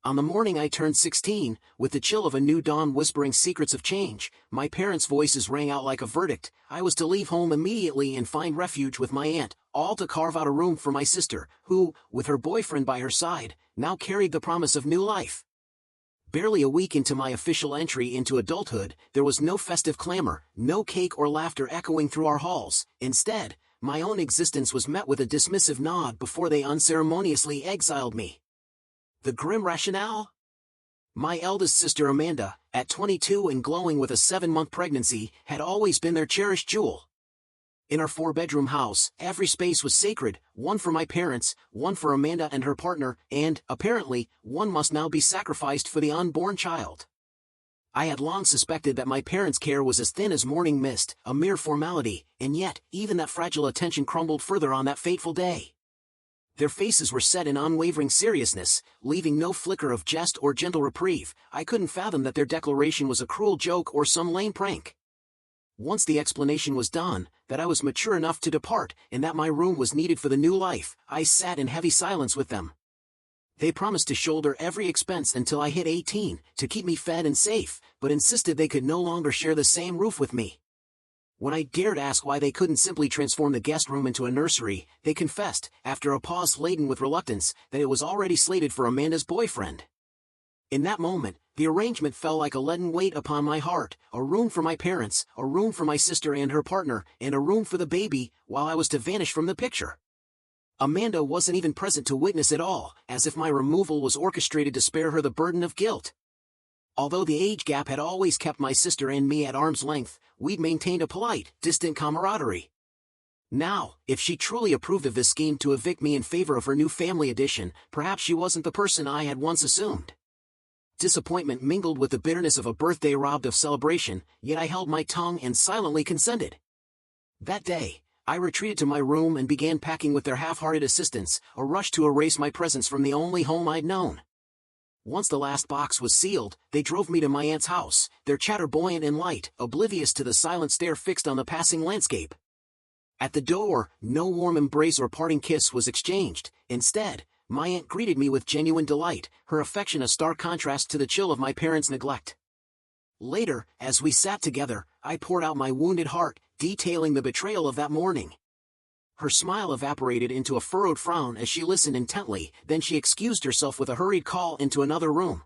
On the morning I turned 16, with the chill of a new dawn whispering secrets of change, my parents' voices rang out like a verdict. I was to leave home immediately and find refuge with my aunt, all to carve out a room for my sister, who, with her boyfriend by her side, now carried the promise of new life. Barely a week into my official entry into adulthood, there was no festive clamor, no cake or laughter echoing through our halls. Instead, my own existence was met with a dismissive nod before they unceremoniously exiled me. The grim rationale? My eldest sister Amanda, at 22 and glowing with a 7-month pregnancy, had always been their cherished jewel. In our 4-bedroom house, every space was sacred, one for my parents, one for Amanda and her partner, and, apparently, one must now be sacrificed for the unborn child. I had long suspected that my parents' care was as thin as morning mist, a mere formality, and yet, even that fragile attention crumbled further on that fateful day. Their faces were set in unwavering seriousness, leaving no flicker of jest or gentle reprieve. I couldn't fathom that their declaration was a cruel joke or some lame prank. Once the explanation was done, that I was mature enough to depart, and that my room was needed for the new life, I sat in heavy silence with them. They promised to shoulder every expense until I hit 18, to keep me fed and safe, but insisted they could no longer share the same roof with me. When I dared ask why they couldn't simply transform the guest room into a nursery, they confessed, after a pause laden with reluctance, that it was already slated for Amanda's boyfriend. In that moment, the arrangement fell like a leaden weight upon my heart, a room for my parents, a room for my sister and her partner, and a room for the baby, while I was to vanish from the picture. Amanda wasn't even present to witness it all, as if my removal was orchestrated to spare her the burden of guilt. Although the age gap had always kept my sister and me at arm's length, we'd maintained a polite, distant camaraderie. Now, if she truly approved of this scheme to evict me in favor of her new family addition, perhaps she wasn't the person I had once assumed. Disappointment mingled with the bitterness of a birthday robbed of celebration, yet I held my tongue and silently consented. That day, I retreated to my room and began packing with their half-hearted assistance, a rush to erase my presence from the only home I'd known. Once the last box was sealed, they drove me to my aunt's house, their chatter buoyant and light, oblivious to the silent stare fixed on the passing landscape. At the door, no warm embrace or parting kiss was exchanged. Instead, my aunt greeted me with genuine delight, her affection a stark contrast to the chill of my parents' neglect. Later, as we sat together, I poured out my wounded heart, detailing the betrayal of that morning. Her smile evaporated into a furrowed frown as she listened intently, then she excused herself with a hurried call into another room.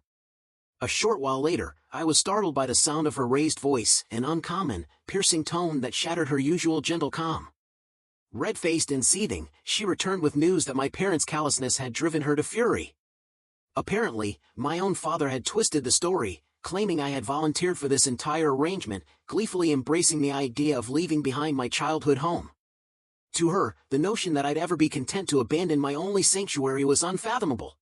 A short while later, I was startled by the sound of her raised voice, an uncommon, piercing tone that shattered her usual gentle calm. Red-faced and seething, she returned with news that my parents' callousness had driven her to fury. Apparently, my own father had twisted the story, claiming I had volunteered for this entire arrangement, gleefully embracing the idea of leaving behind my childhood home. To her, the notion that I'd ever be content to abandon my only sanctuary was unfathomable.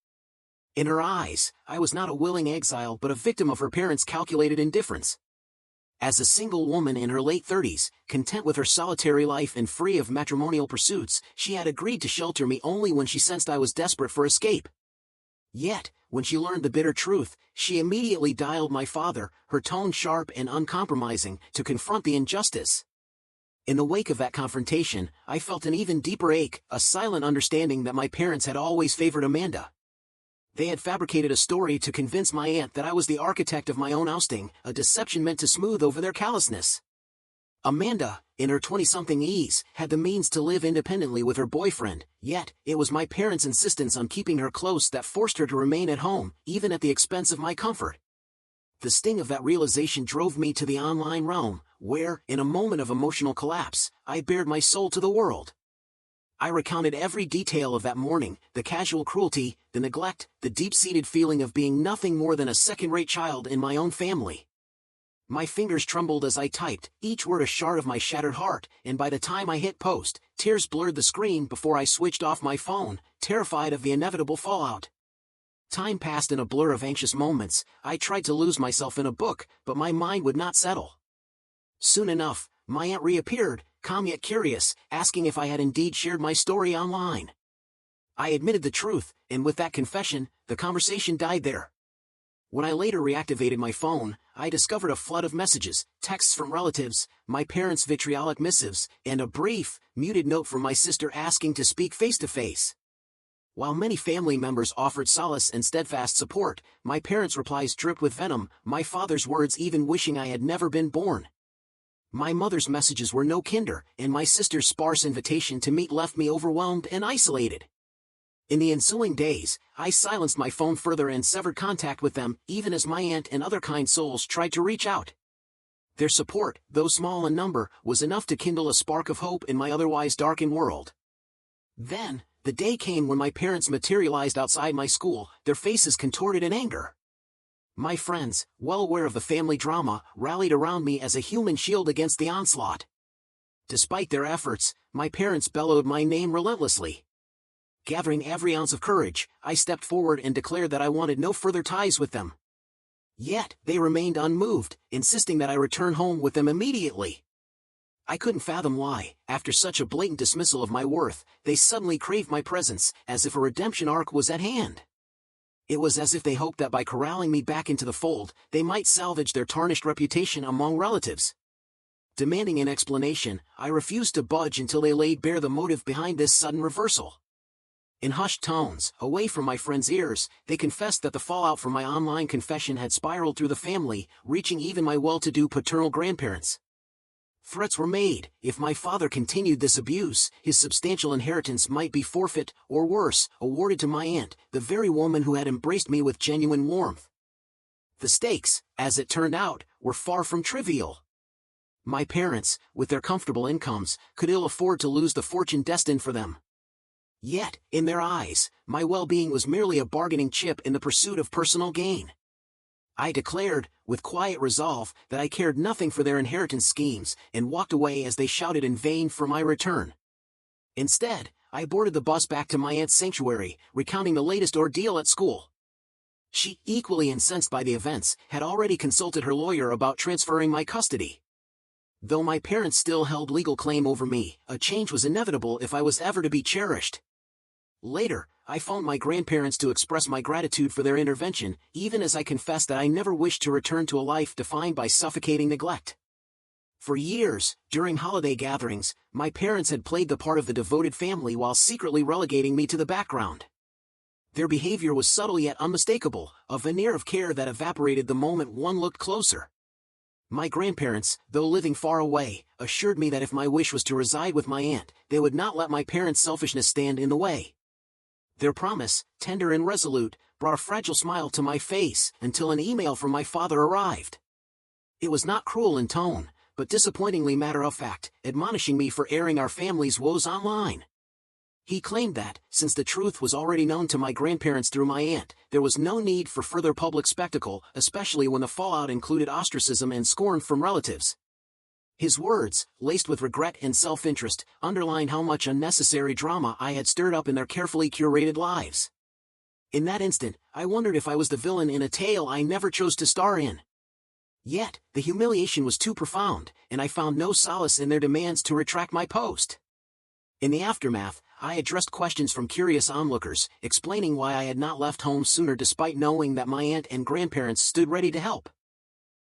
In her eyes, I was not a willing exile but a victim of her parents' calculated indifference. As a single woman in her late 30s, content with her solitary life and free of matrimonial pursuits, she had agreed to shelter me only when she sensed I was desperate for escape. Yet, when she learned the bitter truth, she immediately dialed my father, her tone sharp and uncompromising, to confront the injustice. In the wake of that confrontation, I felt an even deeper ache, a silent understanding that my parents had always favored Amanda. They had fabricated a story to convince my aunt that I was the architect of my own ousting, a deception meant to smooth over their callousness. Amanda, in her 20-something ease, had the means to live independently with her boyfriend, yet, it was my parents' insistence on keeping her close that forced her to remain at home, even at the expense of my comfort. The sting of that realization drove me to the online realm, where, in a moment of emotional collapse, I bared my soul to the world. I recounted every detail of that morning, the casual cruelty, the neglect, the deep-seated feeling of being nothing more than a second-rate child in my own family. My fingers trembled as I typed, each word a shard of my shattered heart, and by the time I hit post, tears blurred the screen before I switched off my phone, terrified of the inevitable fallout. Time passed in a blur of anxious moments. I tried to lose myself in a book, but my mind would not settle. Soon enough, my aunt reappeared, calm yet curious, asking if I had indeed shared my story online. I admitted the truth, and with that confession, the conversation died there. When I later reactivated my phone, I discovered a flood of messages, texts from relatives, my parents' vitriolic missives, and a brief, muted note from my sister asking to speak face-to-face. While many family members offered solace and steadfast support, my parents' replies dripped with venom, my father's words even wishing I had never been born. My mother's messages were no kinder, and my sister's sparse invitation to meet left me overwhelmed and isolated. In the ensuing days, I silenced my phone further and severed contact with them, even as my aunt and other kind souls tried to reach out. Their support, though small in number, was enough to kindle a spark of hope in my otherwise darkened world. Then, the day came when my parents materialized outside my school, their faces contorted in anger. My friends, well aware of the family drama, rallied around me as a human shield against the onslaught. Despite their efforts, my parents bellowed my name relentlessly. Gathering every ounce of courage, I stepped forward and declared that I wanted no further ties with them. Yet, they remained unmoved, insisting that I return home with them immediately. I couldn't fathom why, after such a blatant dismissal of my worth, they suddenly craved my presence, as if a redemption arc was at hand. It was as if they hoped that by corralling me back into the fold, they might salvage their tarnished reputation among relatives. Demanding an explanation, I refused to budge until they laid bare the motive behind this sudden reversal. In hushed tones, away from my friends' ears, they confessed that the fallout from my online confession had spiraled through the family, reaching even my well-to-do paternal grandparents. Threats were made: if my father continued this abuse, his substantial inheritance might be forfeit, or worse, awarded to my aunt, the very woman who had embraced me with genuine warmth. The stakes, as it turned out, were far from trivial. My parents, with their comfortable incomes, could ill afford to lose the fortune destined for them. Yet, in their eyes, my well-being was merely a bargaining chip in the pursuit of personal gain. I declared, with quiet resolve, that I cared nothing for their inheritance schemes, and walked away as they shouted in vain for my return. Instead, I boarded the bus back to my aunt's sanctuary, recounting the latest ordeal at school. She, equally incensed by the events, had already consulted her lawyer about transferring my custody. Though my parents still held legal claim over me, a change was inevitable if I was ever to be cherished. Later, I phoned my grandparents to express my gratitude for their intervention, even as I confessed that I never wished to return to a life defined by suffocating neglect. For years, during holiday gatherings, my parents had played the part of the devoted family while secretly relegating me to the background. Their behavior was subtle yet unmistakable, a veneer of care that evaporated the moment one looked closer. My grandparents, though living far away, assured me that if my wish was to reside with my aunt, they would not let my parents' selfishness stand in the way. Their promise, tender and resolute, brought a fragile smile to my face until an email from my father arrived. It was not cruel in tone, but disappointingly matter-of-fact, admonishing me for airing our family's woes online. He claimed that, since the truth was already known to my grandparents through my aunt, there was no need for further public spectacle, especially when the fallout included ostracism and scorn from relatives. His words, laced with regret and self-interest, underlined how much unnecessary drama I had stirred up in their carefully curated lives. In that instant, I wondered if I was the villain in a tale I never chose to star in. Yet, the humiliation was too profound, and I found no solace in their demands to retract my post. In the aftermath, I addressed questions from curious onlookers, explaining why I had not left home sooner despite knowing that my aunt and grandparents stood ready to help.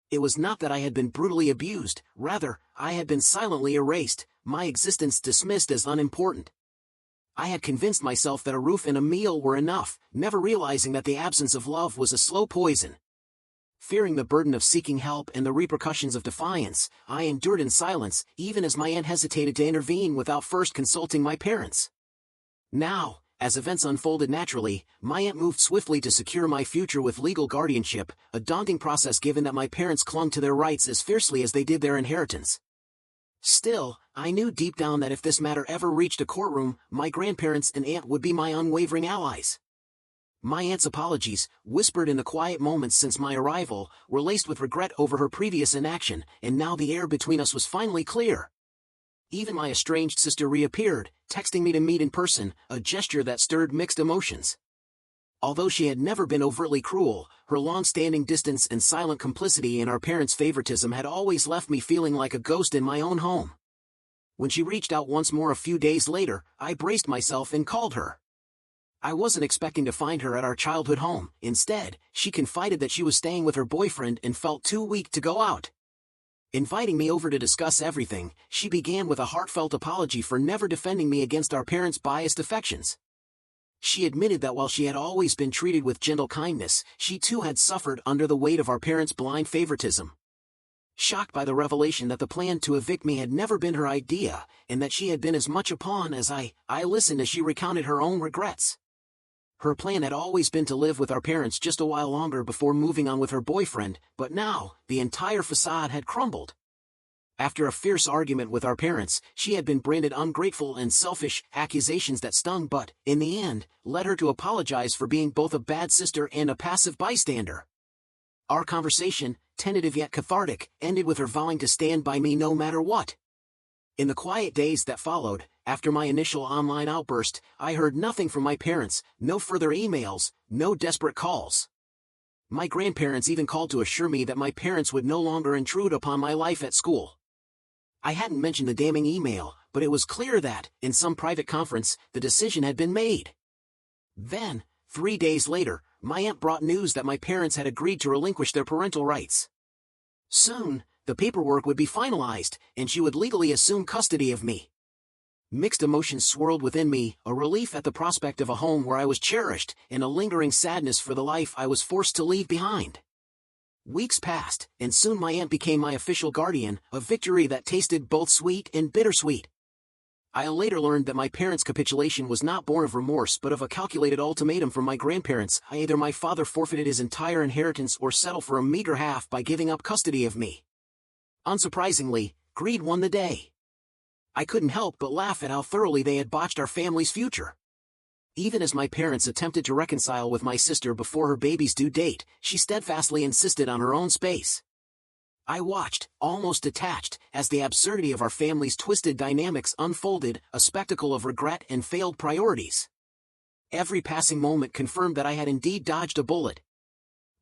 It was not that I had been brutally abused, rather, I had been silently erased, my existence dismissed as unimportant. I had convinced myself that a roof and a meal were enough, never realizing that the absence of love was a slow poison. Fearing the burden of seeking help and the repercussions of defiance, I endured in silence, even as my aunt hesitated to intervene without first consulting my parents. Now, as events unfolded naturally, my aunt moved swiftly to secure my future with legal guardianship, a daunting process given that my parents clung to their rights as fiercely as they did their inheritance. Still, I knew deep down that if this matter ever reached a courtroom, my grandparents and aunt would be my unwavering allies. My aunt's apologies, whispered in the quiet moments since my arrival, were laced with regret over her previous inaction, and now the air between us was finally clear. Even my estranged sister reappeared, texting me to meet in person, a gesture that stirred mixed emotions. Although she had never been overtly cruel, her long-standing distance and silent complicity in our parents' favoritism had always left me feeling like a ghost in my own home. When she reached out once more a few days later, I braced myself and called her. I wasn't expecting to find her at our childhood home. Instead, she confided that she was staying with her boyfriend and felt too weak to go out. Inviting me over to discuss everything, she began with a heartfelt apology for never defending me against our parents' biased affections. She admitted that while she had always been treated with gentle kindness, she too had suffered under the weight of our parents' blind favoritism. Shocked by the revelation that the plan to evict me had never been her idea, and that she had been as much a pawn as I listened as she recounted her own regrets. Her plan had always been to live with our parents just a while longer before moving on with her boyfriend, but now, the entire facade had crumbled. After a fierce argument with our parents, she had been branded ungrateful and selfish, accusations that stung but, in the end, led her to apologize for being both a bad sister and a passive bystander. Our conversation, tentative yet cathartic, ended with her vowing to stand by me no matter what. In the quiet days that followed, after my initial online outburst, I heard nothing from my parents, no further emails, no desperate calls. My grandparents even called to assure me that my parents would no longer intrude upon my life at school. I hadn't mentioned the damning email, but it was clear that, in some private conference, the decision had been made. Then, 3 days later, my aunt brought news that my parents had agreed to relinquish their parental rights. Soon, the paperwork would be finalized, and she would legally assume custody of me. Mixed emotions swirled within me, a relief at the prospect of a home where I was cherished, and a lingering sadness for the life I was forced to leave behind. Weeks passed, and soon my aunt became my official guardian, a victory that tasted both sweet and bittersweet. I later learned that my parents' capitulation was not born of remorse but of a calculated ultimatum from my grandparents. Either my father forfeited his entire inheritance or settle for a meager half by giving up custody of me. Unsurprisingly, greed won the day. I couldn't help but laugh at how thoroughly they had botched our family's future. Even as my parents attempted to reconcile with my sister before her baby's due date, she steadfastly insisted on her own space. I watched, almost detached, as the absurdity of our family's twisted dynamics unfolded, a spectacle of regret and failed priorities. Every passing moment confirmed that I had indeed dodged a bullet.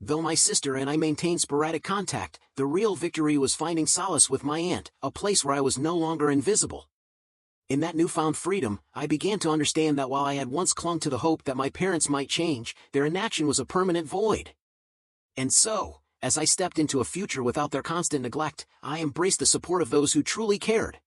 Though my sister and I maintained sporadic contact, the real victory was finding solace with my aunt, a place where I was no longer invisible. In that newfound freedom, I began to understand that while I had once clung to the hope that my parents might change, their inaction was a permanent void. And so, as I stepped into a future without their constant neglect, I embraced the support of those who truly cared.